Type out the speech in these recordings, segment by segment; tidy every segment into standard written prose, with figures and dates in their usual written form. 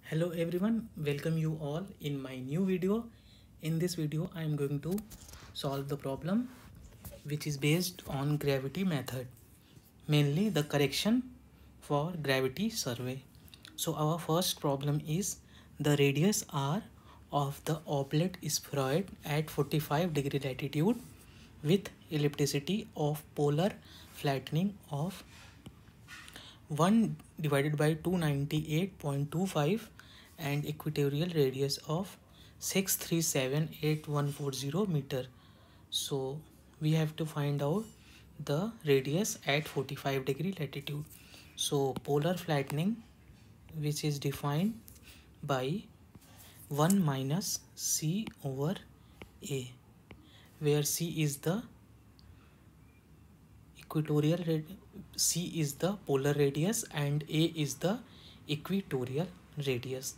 Hello everyone, welcome you all in my new video. In this video I am going to solve the problem which is based on gravity method, mainly the correction for gravity survey. So our first problem is the radius r of the oblate spheroid at 45-degree latitude with ellipticity of polar flattening of 1 divided by 298.25 and equatorial radius of 6378140 meter. So we have to find out the radius at 45-degree latitude. So polar flattening, which is defined by 1 minus c over a, where c is the c is the polar radius and a is the equatorial radius.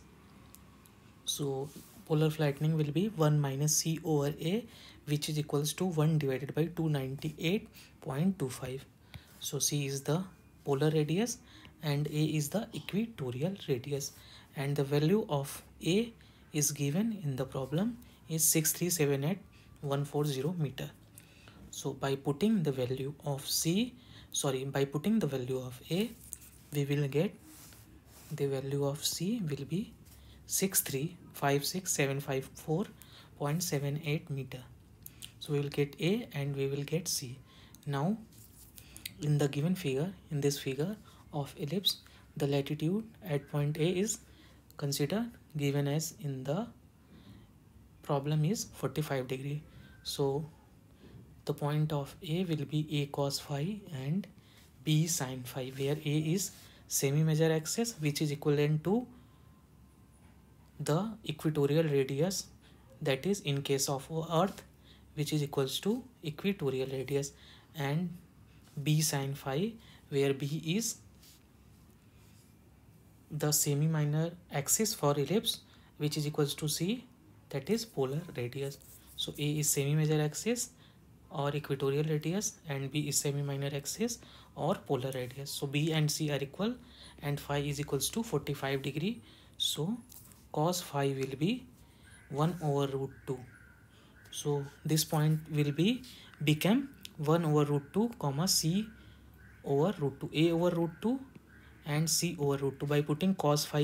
So polar flattening will be 1 minus c over a, which is equals to 1 divided by 298.25. So c is the polar radius and a is the equatorial radius, and the value of a is given in the problem is 6378140 meter. So by putting the value of by putting the value of a, we will get the value of c will be 6356754.78 meter. So we will get a and we will get c. Now in the given figure, in this figure of ellipse, the latitude at point A is considered given as in the problem is 45 degree. So the point of A will be A cos phi and B sin phi, where A is semi-major axis, which is equivalent to the equatorial radius, that is in case of Earth, which is equals to equatorial radius, and B sin phi, where B is the semi-minor axis for ellipse, which is equals to C, that is polar radius. So A is semi-major axis or equatorial radius and B is semi-minor axis or polar radius. So B and C are equal and phi is equals to 45 degree. So cos phi will be 1 over root 2. So this point will be become 1 over root 2 comma C over root 2, A over root 2 and C over root 2. By putting cos phi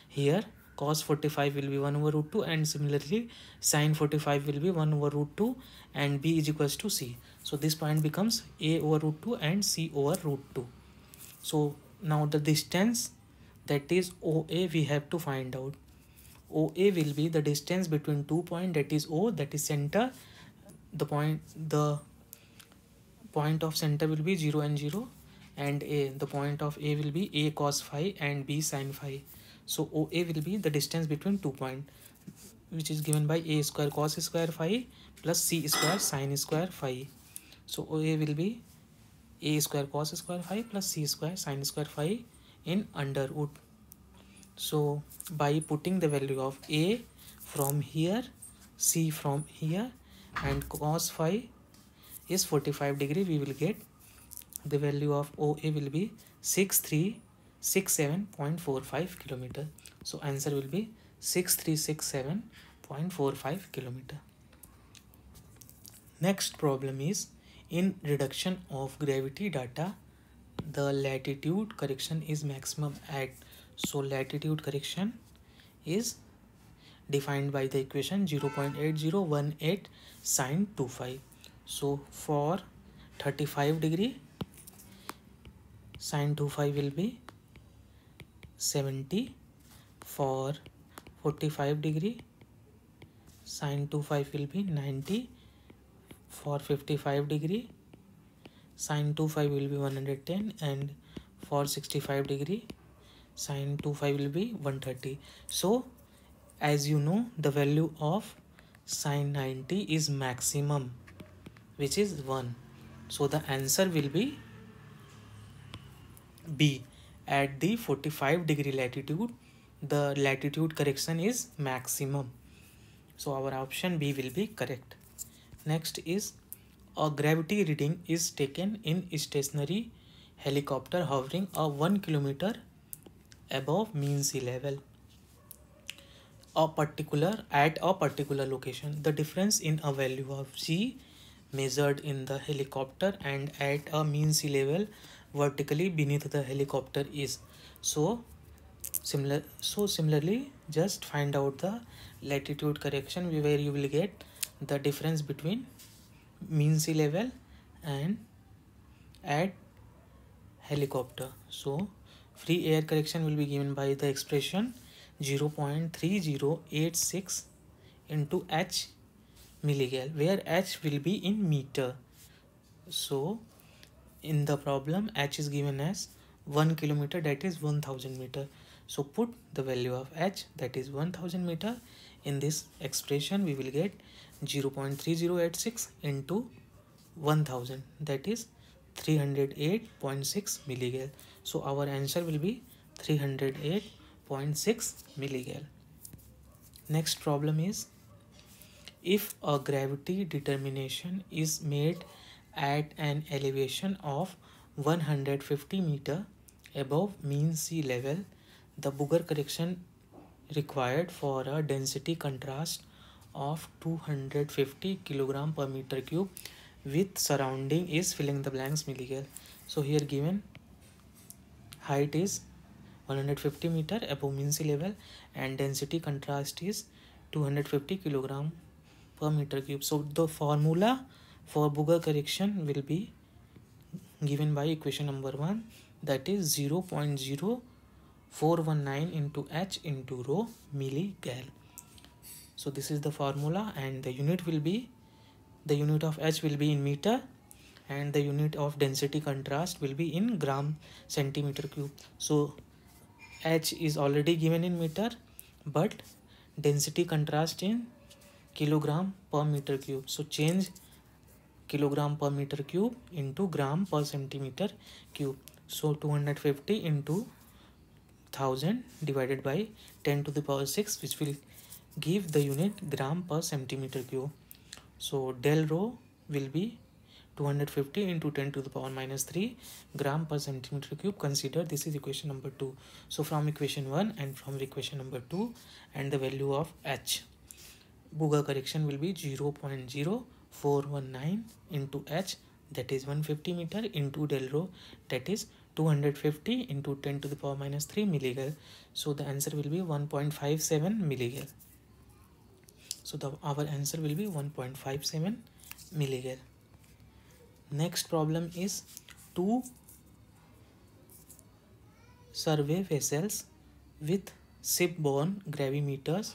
here cos 45 will be 1 over root 2, and similarly sin 45 will be 1 over root 2 and B is equals to C. So this point becomes A over root 2 and C over root 2. So now the distance, that is OA, we have to find out. OA will be the distance between 2 points, that is O, that is center. The point of center will be 0 and 0, and A, the point of A will be A cos phi and B sin phi. So OA will be the distance between 2 points, which is given by A square cos square phi plus C square sin square phi. So OA will be A square cos square phi plus C square sin square phi in under root. So by putting the value of A from here, C from here, and cos phi is 45 degree, we will get the value of OA will be 6367.45 kilometer. So answer will be 6367.45 kilometer. Next problem is in reduction of gravity data, the latitude correction is maximum at. So latitude correction is defined by the equation 0.8018 sin 25. So for 35 degree, sin 25 will be 70. For 45 degree, sin 25 will be 90. For 55 degree, sin 25 will be 110, and for 65 degree, sin 25 will be 130. So as you know, the value of sin 90 is maximum, which is 1. So the answer will be B. At the 45 degree latitude, the latitude correction is maximum. So our option B will be correct. Next is a gravity reading is taken in stationary helicopter hovering a 1 kilometer above mean sea level. at a particular location. The difference in a value of g measured in the helicopter and at a mean sea level vertically beneath the helicopter is. So similarly, just find out the latitude correction where you will get the difference between mean sea level and at helicopter. So free air correction will be given by the expression 0.3086 into h milligal, where h will be in meter. So in the problem, h is given as 1 kilometer, that is 1000 meter. So put the value of h, that is 1000 meter, in this expression. We will get 0.3086 into 1000, that is 308.6 milligal. So our answer will be 308.6 milligal. Next problem is, if a gravity determination is made at an elevation of 150 meter above mean sea level, the Booger correction required for a density contrast of 250 kilogram per meter cube with surrounding is filling the blanks milligal. So here given height is 150 meter above mean sea level and density contrast is 250 kilogram per meter cube. So the formula for Booger correction will be given by equation number 1, that is 0.0419 into h into rho milligal. So this is the formula, and the unit will be, the unit of h will be in meter and the unit of density contrast will be in gram centimeter cube. So h is already given in meter, but density contrast in kilogram per meter cube. So change kilogram per meter cube into gram per centimeter cube. So 250 into 1000 divided by 10 to the power 6, which will give the unit gram per centimeter cube. So del rho will be 250 into 10 to the power minus 3 gram per centimeter cube. Consider this is equation number 2. So from equation 1 and from equation number 2 and the value of h, Booger correction will be 0.0419 into h, that is 150 meter, into del rho, that is 250 into 10 to the power minus 3 milligal. So the answer will be 1.57 milligal. So our answer will be 1.57 milligal. Next problem is, two survey vessels with shipborne gravimeters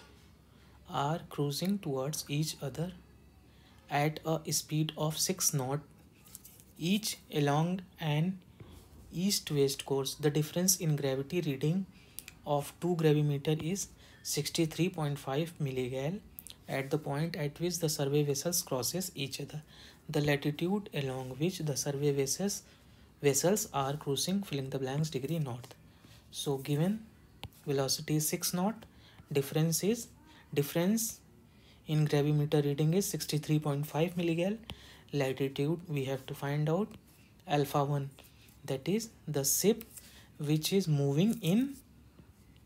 are cruising towards each other at a speed of 6 knots each along an east-west course. The difference in gravity reading of two gravimeter is 63.5 milligal at the point at which the survey vessels crosses each other. The latitude along which the survey vessels are cruising, filling the blanks, degree north. So given velocity is 6 knot, difference in gravimeter reading is 63.5 milligal. Latitude we have to find out alpha 1, that is the ship which is moving in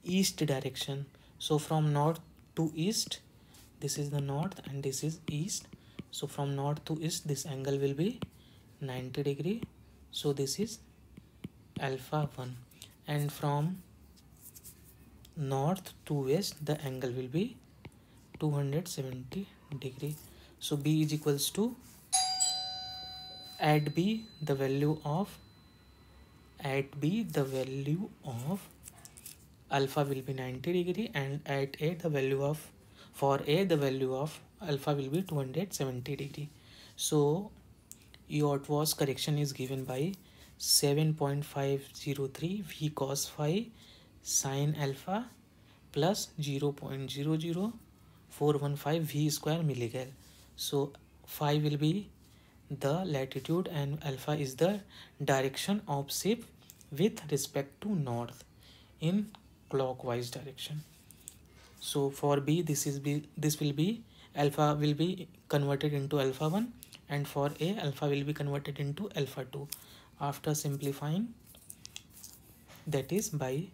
east direction. So from north to east, this is the north and this is east. So from north to east, this angle will be 90 degree. So this is alpha 1, and from north to west the angle will be 270 degree. So B is equals to, at B the value of alpha will be 90 degree, and at A the value of, for A the value of alpha will be 270 degree. So Eötvös correction is given by 7.503 V cos phi sin alpha plus 0.00415 V square milligal. So phi will be the latitude and alpha is the direction of ship with respect to north in clockwise direction. So for B, this will be alpha will be converted into alpha 1, and for A alpha will be converted into alpha 2. After simplifying, that is by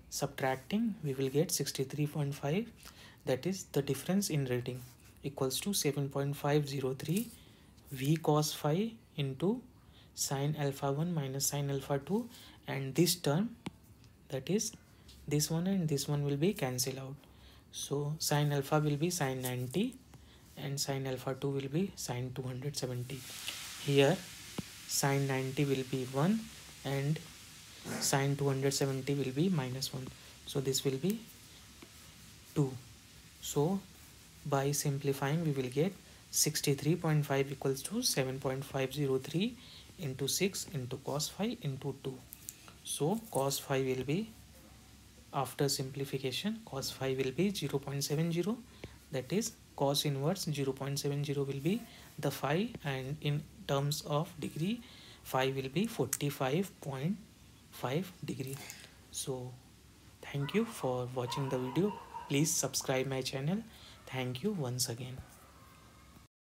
subtracting, we will get 63.5 that is the difference in rating, equals to 7.503 v cos phi into sin alpha 1 minus sin alpha 2, and this term, that is this one and this one, will be cancel out. So sin alpha will be sin 90 and sin alpha 2 will be sin 270. Here sin 90 will be 1 and sin 270 will be minus 1. So this will be 2. So by simplifying we will get 63.5 equals to 7.503 into 6 into cos phi into 2. So cos phi will be, after simplification, cos phi will be 0.70, that is cos inverse 0.70 will be the phi, and in terms of degree phi will be 45.5 degree. So thank you for watching the video. Please subscribe my channel. Thank you once again.